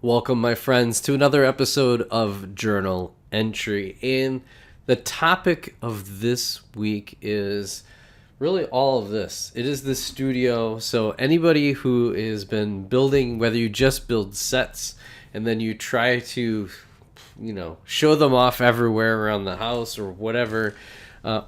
Welcome, my friends, to another episode of Journal Entry. And the topic of this week is really all of this. It is the studio. So, anybody who has been building, whether you just build sets and then you try to, show them off everywhere around the house or whatever,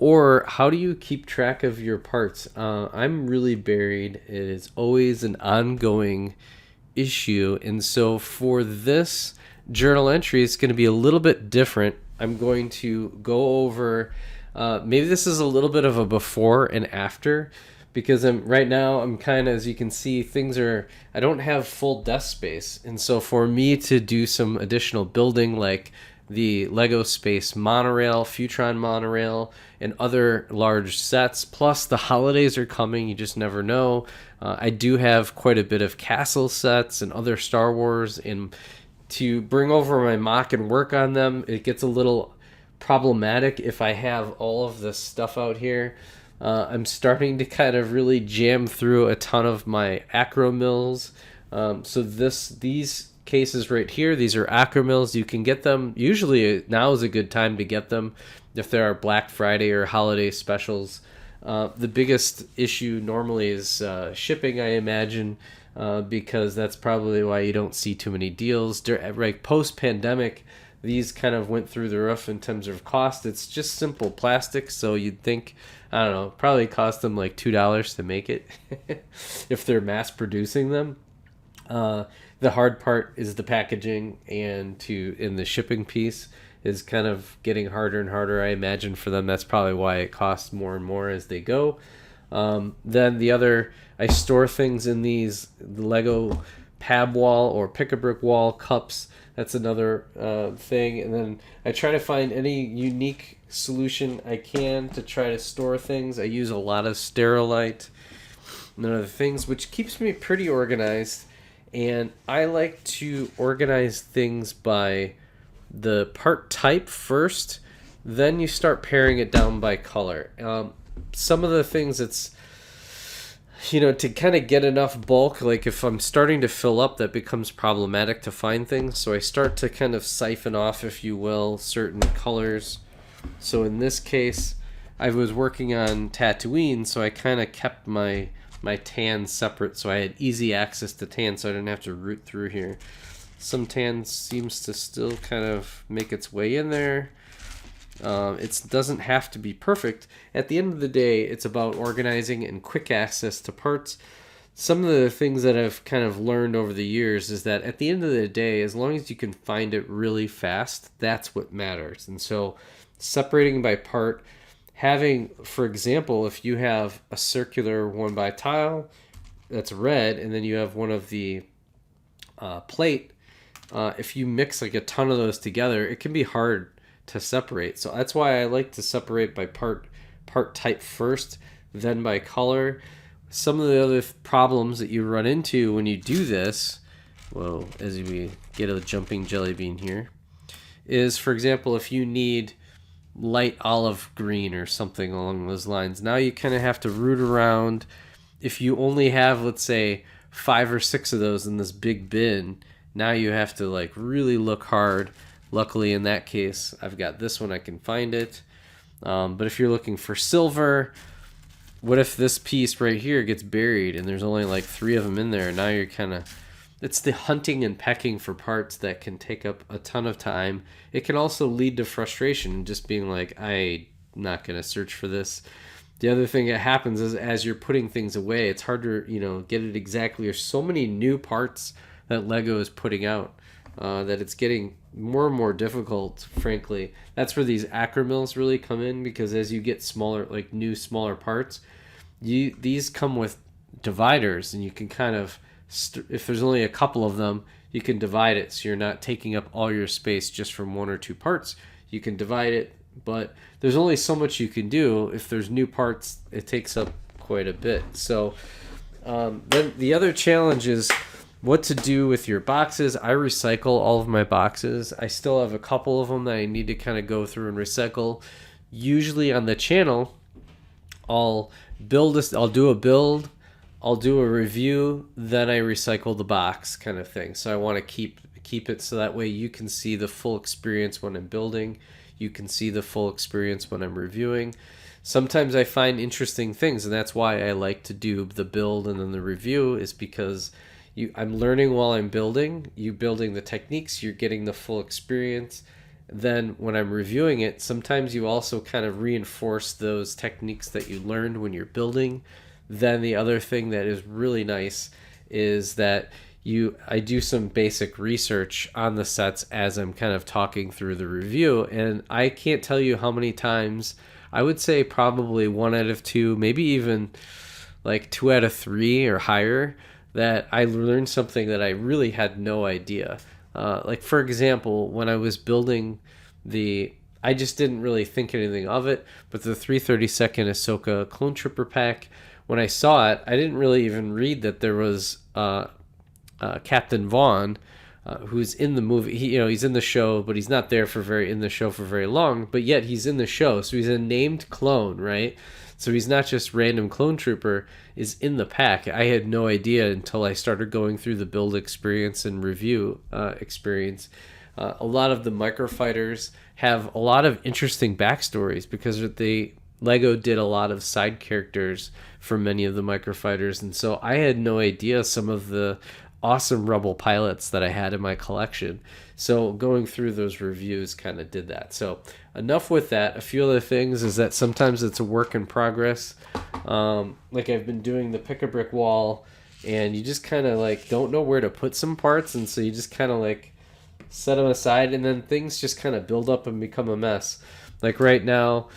or how do you keep track of your parts? I'm really buried. It is always an ongoing issue, and so for this journal entry it's going to be a little bit different. I'm going to go over maybe this is a little bit of a before and after, because I'm kind of, as you can see, I don't have full desk space, and so for me to do some additional building like the Lego Space monorail, Futron monorail, and other large sets. Plus, the holidays are coming. You just never know. I do have quite a bit of castle sets and other Star Wars, and to bring over my mock and work on them, it gets a little problematic if I have all of this stuff out here. I'm starting to kind of really jam through a ton of my acro mills. So these cases right here, these are acro mills. You can get them, usually now is a good time to get them if there are Black Friday or holiday specials. The biggest issue normally is shipping, I imagine, because that's probably why you don't see too many deals. Right, post-pandemic, these kind of went through the roof in terms of cost. It's just simple plastic, so you'd think, I don't know, probably cost them like $2 to make it if they're mass producing them. The hard part is the packaging, and in the shipping piece is kind of getting harder and harder, I imagine, for them. That's probably why it costs more and more as they go. Then I store things in the Lego pab wall or pick-a-brick wall cups. That's another thing. And then I try to find any unique solution I can to try to store things. I use a lot of Sterilite and other things, which keeps me pretty organized. And I like to organize things by the part type first, then you start paring it down by color. Some of the things it's, to kind of get enough bulk, like if I'm starting to fill up, that becomes problematic to find things. So I start to kind of siphon off, if you will, certain colors. So in this case, I was working on Tatooine, so I kind of kept my tan separate, so I had easy access to tan, so I didn't have to root through here. Some tan seems to still kind of make its way in there. It doesn't have to be perfect. At the end of the day, it's about organizing and quick access to parts. Some of the things that I've kind of learned over the years is that at the end of the day, as long as you can find it really fast, that's what matters. And so separating by part, having, for example, if you have a circular 1x tile that's red, and then you have one of the plate, if you mix like a ton of those together, it can be hard to separate. So that's why I like to separate by part type first, then by color. Some of the other problems that you run into when you do this, well, as we get a jumping jelly bean here, is, for example, if you need light olive green or something along those lines, now you kind of have to root around. If you only have, let's say, 5 or 6 of those in this big bin, now you have to like really look hard. Luckily in that case I've got this one, I can find it. But if you're looking for silver, what if this piece right here gets buried and there's only like 3 of them in there? Now you're kind of, it's the hunting and pecking for parts that can take up a ton of time. It can also lead to frustration, just being like, I'm not going to search for this. The other thing that happens is as you're putting things away, it's hard to, get it exactly. There's so many new parts that Lego is putting out that it's getting more and more difficult, frankly. That's where these acro mills really come in, because as you get smaller, like new smaller parts, these come with dividers, and you can kind of, if there's only a couple of them, you can divide it so you're not taking up all your space just from 1 or 2 parts. You can divide it, but there's only so much you can do. If there's new parts, it takes up quite a bit. So then the other challenge is what to do with your boxes. I recycle all of my boxes. I still have a couple of them that I need to kind of go through and recycle. Usually on the channel, I'll do a build, I'll do a review, then I recycle the box kind of thing. So I want to keep keep it so that way you can see the full experience when I'm building. You can see the full experience when I'm reviewing. Sometimes I find interesting things, and that's why I like to do the build and then the review, is because I'm learning while I'm building. You building the techniques, you're getting the full experience. Then when I'm reviewing it, sometimes you also kind of reinforce those techniques that you learned when you're building. Then the other thing that is really nice is that I do some basic research on the sets as I'm kind of talking through the review, and I can't tell you how many times, I would say probably 1 out of 2, maybe even like 2 out of 3 or higher, that I learned something that I really had no idea. Like for example, when I was building I just didn't really think anything of it, but the 332nd Ahsoka Clone Trooper pack, when I saw it, I didn't really even read that there was Captain Vaughn, who's in the movie. He's in the show, but he's not there in the show for very long. But yet he's in the show, so he's a named clone, right? So he's not just random clone trooper. Is in the pack. I had no idea until I started going through the build experience and review experience. A lot of the microfighters have a lot of interesting backstories because Lego did a lot of side characters for many of the microfighters, and so I had no idea some of the awesome Rebel pilots that I had in my collection. So going through those reviews kind of did that. So enough with that. A few other things is that sometimes it's a work in progress. Like I've been doing the pick-a-brick wall, and you just kind of like don't know where to put some parts, and so you just kind of like set them aside, and then things just kind of build up and become a mess. Like right now,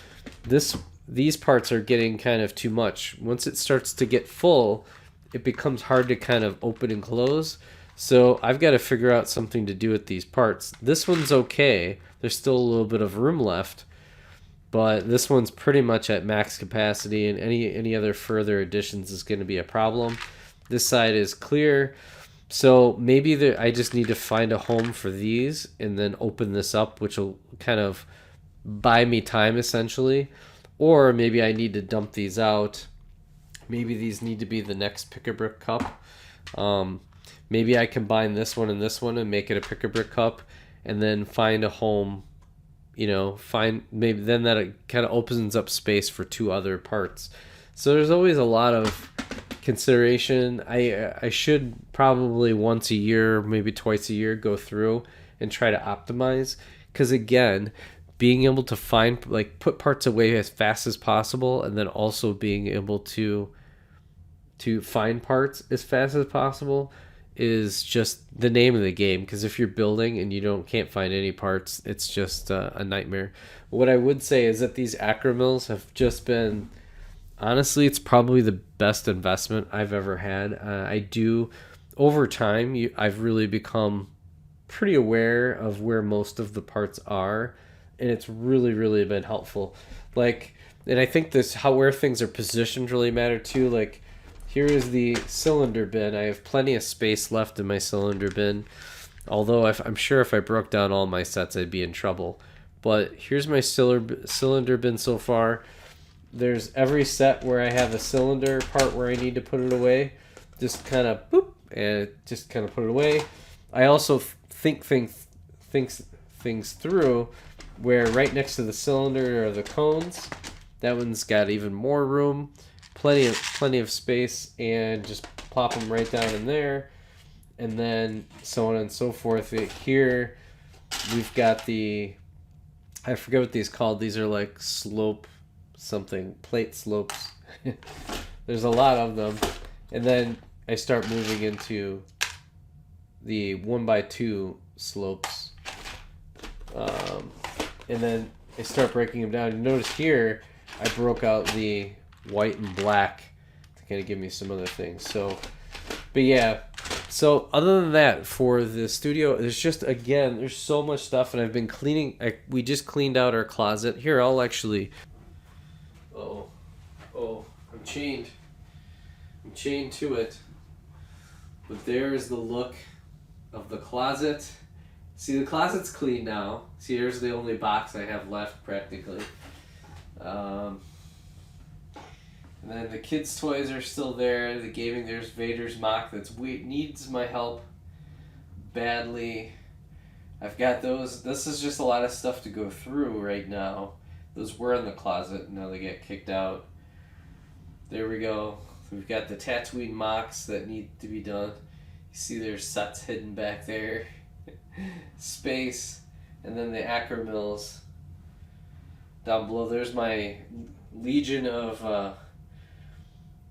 these parts are getting kind of too much. Once it starts to get full, it becomes hard to kind of open and close. So I've got to figure out something to do with these parts. This one's okay. There's still a little bit of room left, but this one's pretty much at max capacity, and any other further additions is going to be a problem. This side is clear. So maybe I just need to find a home for these and then open this up, which will kind of buy me time essentially. Or maybe I need to dump these out. Maybe these need to be the next pick-a-brick cup. Maybe I combine this one and make it a pick-a-brick cup, and then find a home. Maybe then that it kind of opens up space for 2 other parts. So there's always a lot of consideration. I should probably once a year, maybe twice a year, go through and try to optimize, because again, being able to put parts away as fast as possible, and then also being able to find parts as fast as possible is just the name of the game. Because if you're building and you can't find any parts, it's just a nightmare. What I would say is that these acromills have just been, honestly, it's probably the best investment I've ever had. Over time, I've really become pretty aware of where most of the parts are, and it's really, really been helpful. And I think where things are positioned really matter too. Like, here is the cylinder bin. I have plenty of space left in my cylinder bin, although I'm sure if I broke down all my sets, I'd be in trouble. But here's my cylinder bin so far. There's every set where I have a cylinder part where I need to put it away. Just kind of boop, and just kind of put it away. I also think things through, where right next to the cylinder are the cones. That one's got even more room, plenty of space, and just plop them right down in there, and then so on and so forth. Here we've got I forget what these called. These are like plate slopes. There's a lot of them, and then I start moving into the 1x2 slopes, and then I start breaking them down. You notice here I broke out the white and black to kind of give me some other things. But yeah, so other than that, for the studio, there's so much stuff, and I've been cleaning. We just cleaned out our closet. Here, I'll actually. Oh, I'm chained to it. But there's the look of the closet. See, the closet's clean now. See, here's the only box I have left, practically. And then the kids' toys are still there. The gaming, there's Vader's mock needs my help. badly. I've got those. This is just a lot of stuff to go through right now. Those were in the closet. Now they get kicked out. There we go. We've got the Tatooine mocks that need to be done. You see there's sets hidden back there. Space. And then the acromills down below. There's my legion of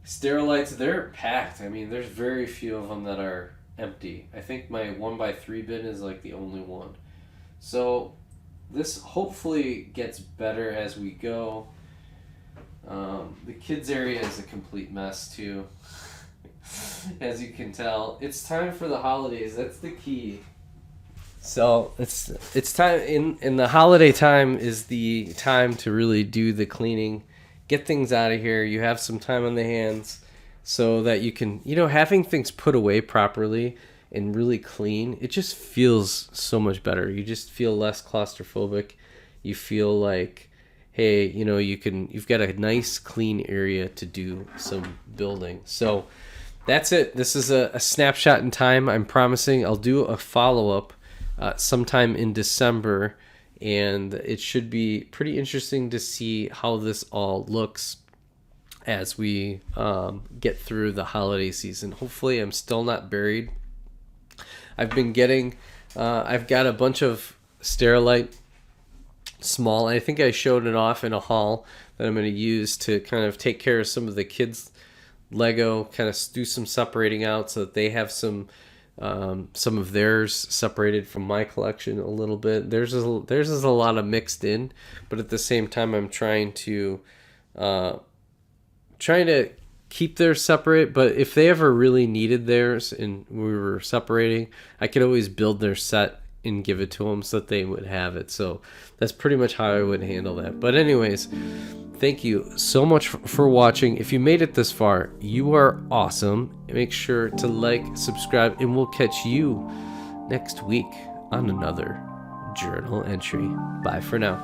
Sterilites. They're packed. I mean, there's very few of them that are empty. I think my 1x3 bin is like the only one. So this hopefully gets better as we go. The kids area is a complete mess too. As you can tell, it's time for the holidays. That's the key. So it's time in the holiday time is the time to really do the cleaning, get things out of here. You have some time on the hands so that you can, having things put away properly and really clean, it just feels so much better. You just feel less claustrophobic. You feel like, hey, you've got a nice clean area to do some building. So that's it. This is a snapshot in time. I'm promising I'll do a follow-up sometime in December, and it should be pretty interesting to see how this all looks as we get through the holiday season. Hopefully I'm still not buried. I've got a bunch of Sterilite small. I think I showed it off in a haul that I'm going to use to kind of take care of some of the kids' Lego, kind of do some separating out so that they have some of theirs separated from my collection a little bit. Theirs is a lot of mixed in, but at the same time I'm trying to keep theirs separate. But if they ever really needed theirs and we were separating, I could always build their set and give it to them so that they would have it. So that's pretty much how I would handle that. But anyways, thank you so much for watching. If you made it this far, you are awesome. Make sure to like, subscribe, and we'll catch you next week on another journal entry. Bye for now.